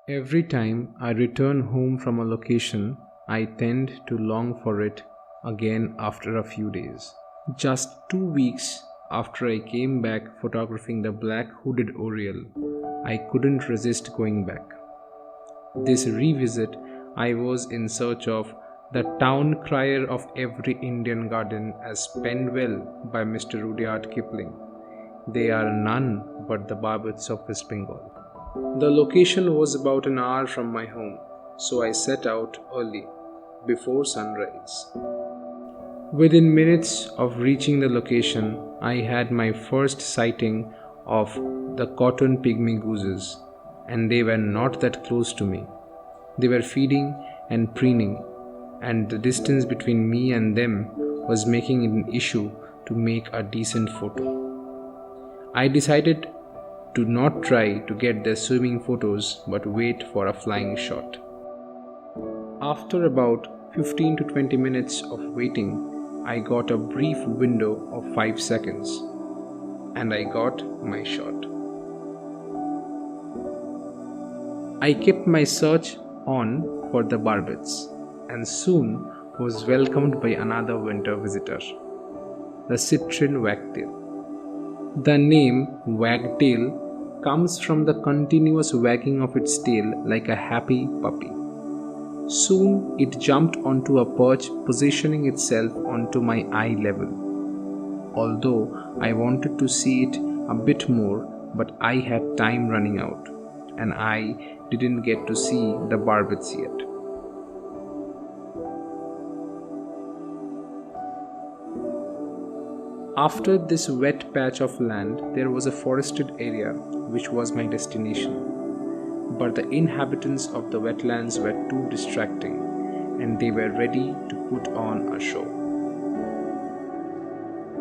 Every time I return home from a location, I tend to long for it again after a few days. Just 2 weeks after I came back photographing the Black-hooded Oriel, I couldn't resist going back. This revisit, I was in search of the town crier of every Indian garden as penned well by Mr. Rudyard Kipling. They are none but the Barbets of Westbengal. The location was about an hour from my home, so I set out early, before sunrise. Within minutes of reaching the location, I had my first sighting of the cotton pygmy gooses, and they were not that close to me. They were feeding and preening, and the distance between me and them was making it an issue to make a decent photo. I decided to not try to get their swimming photos but wait for a flying shot. After about 15 to 20 minutes of waiting, I got a brief window of 5 seconds, and I got my shot. I kept my search on for the Barbets, and soon was welcomed by another winter visitor, the Citrine Wagtail. The name Wagtail comes from the continuous wagging of its tail like a happy puppy. Soon it jumped onto a perch, positioning itself onto my eye level. Although I wanted to see it a bit more, but I had time running out, and I didn't get to see the Barbets yet. After this wet patch of land, there was a forested area which was my destination. But the inhabitants of the wetlands were too distracting, and they were ready to put on a show.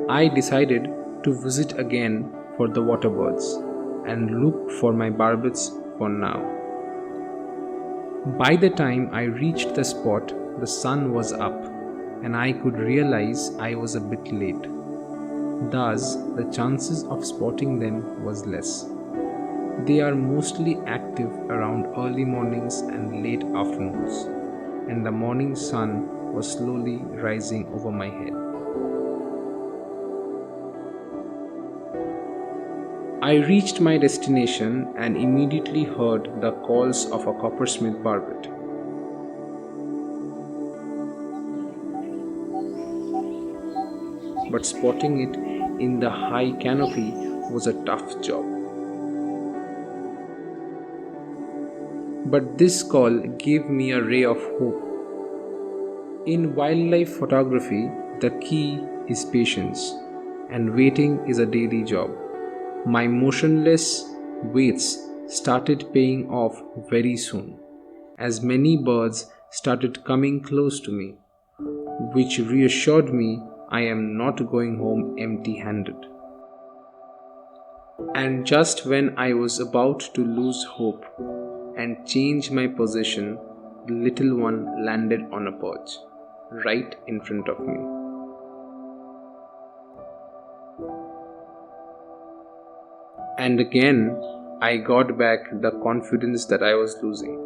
I decided to visit again for the waterbirds and look for my barbets for now. By the time I reached the spot, the sun was up, and I could realize I was a bit late. Thus, the chances of spotting them was less. They are mostly active around early mornings and late afternoons, and the morning sun was slowly rising over my head. I reached my destination and immediately heard the calls of a coppersmith barbet. But spotting it in the high canopy was a tough job. But this call gave me a ray of hope. In wildlife photography, the key is patience, and waiting is a daily job. My motionless waits started paying off very soon, as many birds started coming close to me, which reassured me I am not going home empty-handed. And just when I was about to lose hope and change my position, the little one landed on a perch, right in front of me. And again, I got back the confidence that I was losing.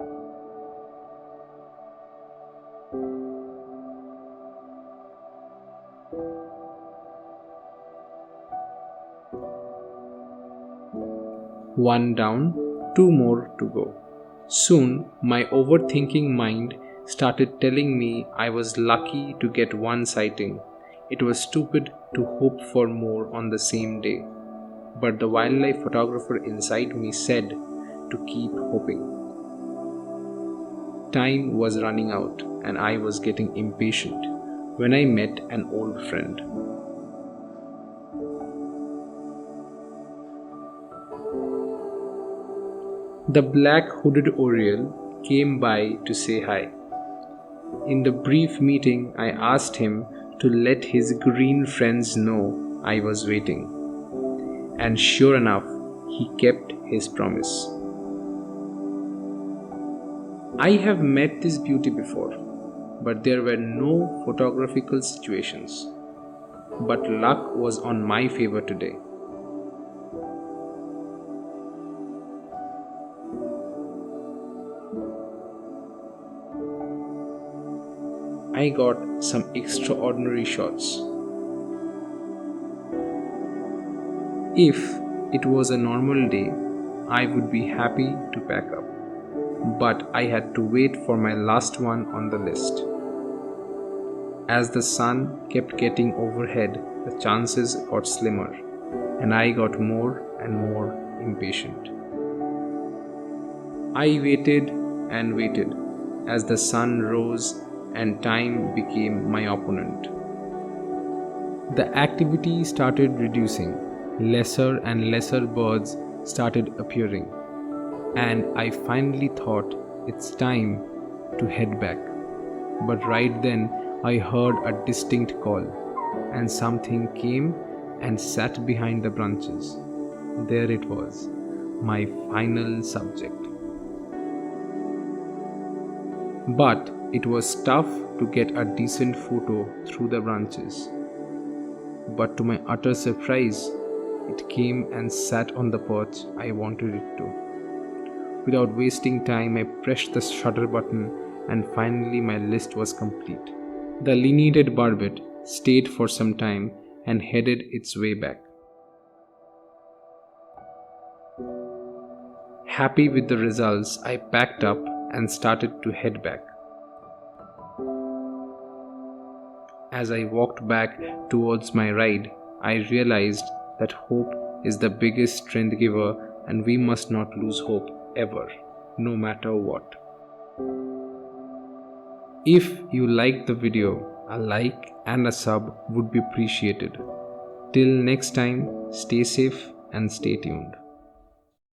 One down, two more to go. Soon, my overthinking mind started telling me I was lucky to get one sighting. It was stupid to hope for more on the same day. But the wildlife photographer inside me said to keep hoping. Time was running out, and I was getting impatient when I met an old friend. The Black-hooded Oriel came by to say hi. In the brief meeting, I asked him to let his green friends know I was waiting. And sure enough, he kept his promise. I have met this beauty before, but there were no photographical situations. But luck was on my favor today. I got some extraordinary shots. If it was a normal day, I would be happy to pack up, but I had to wait for my last one on the list. As the sun kept getting overhead, the chances got slimmer, and I got more and more impatient. I waited and waited as the sun rose and time became my opponent. The activity started reducing, lesser and lesser birds started appearing, and I finally thought it's time to head back. But right then I heard a distinct call, and something came and sat behind the branches. There it was, my final subject. But it was tough to get a decent photo through the branches. But to my utter surprise, it came and sat on the perch I wanted it to. Without wasting time, I pressed the shutter button, and finally my list was complete. The Lineated Barbet stayed for some time and headed its way back. Happy with the results, I packed up and started to head back. As I walked back towards my ride, I realized that hope is the biggest strength giver, and we must not lose hope ever, no matter what. If you liked the video, a like and a sub would be appreciated. Till next time, stay safe and stay tuned.